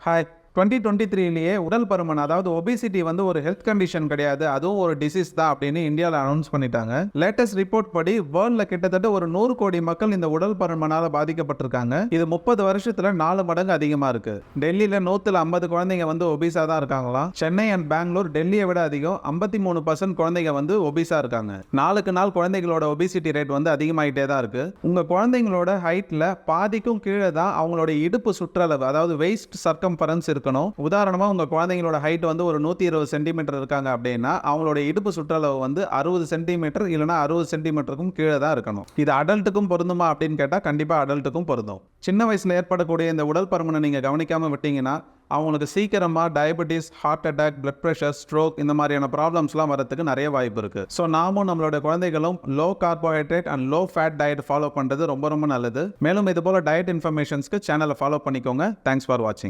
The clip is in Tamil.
ஹாய். 2023லேயே உடல் பருமன் அதாவது ஒபிசிட்டி வந்து ஒரு ஹெல்த் கண்டிஷன் கிடையாது, அதுவும் ஒரு டிசீஸ் தான் அப்படின்னு இந்தியாவில் அனௌன்ஸ் பண்ணிட்டாங்க. லேட்டஸ்ட் ரிப்போர்ட் படி வேர்ல்ட்ல கிட்டத்தட்ட ஒரு 100 கோடி மக்கள் இந்த உடல் பருமனால பாதிக்கப்பட்டிருக்காங்க. இது 30 வருஷத்துல 4 மடங்கு அதிகமா இருக்கு. டெல்லியில 150 குழந்தைங்க வந்து ஒபிசா தான் இருக்காங்களாம். சென்னை அண்ட் பெங்களூர் டெல்லியை விட அதிகம். 53% குழந்தைங்க வந்து ஒபிசா இருக்காங்க. நாளுக்கு நாள் குழந்தைகளோட ஒபிசிட்டி ரேட் வந்து அதிகமாயிட்டே தான் இருக்கு. உங்க குழந்தைங்களோட ஹைட்ல பாதிக்கும் கீழே தான் அவங்களோட இடுப்பு சுற்றளவு அதாவது வெயிஸ்ட் சர்க்கம்ஃபரன்ஸ் இருக்கணும். உதாரணமா உங்க குழந்தைங்களோட ஹைட் வந்து ஒரு 120 சென்டிமீட்டர் இருக்காங்க அப்படின்னா அவங்களோட இடுப்பு சுற்றளவு வந்து 60 சென்டிமீட்டர் இல்லைனா 60 சென்டிமீட்டருக்கும் கீழே தான் இருக்கணும். இது அடல்ட்டுக்கும் பொருந்துமா அப்படின்னு கேட்டால் கண்டிப்பா அடல்ட்டுக்கும் பொருந்தும். சின்ன வயசுல ஏற்படக்கூடிய இந்த உடல் பருமனை நீங்க கவனிக்காம விட்டீங்கன்னா அவங்களுக்கு சீக்கிரமா diabetes, heart attack, blood pressure, stroke இந்த மாதிரியான ப்ராப்ளம்ஸ்லாம் வரதுக்கு நிறைய வாய்ப்பு இருக்கு. ஸோ நாமும் நம்மளோட குழந்தைகளும் low carbohydrate and low fat diet follow பண்றது ரொம்ப ரொம்ப நல்லது. மேலும் இது போல டயட் இன்ஃபர்மேஷன்ஸ்க்கு சேனலை ஃபாலோ பண்ணிக்கோங்க. தேங்க்ஸ் ஃபார் வாட்சிங்.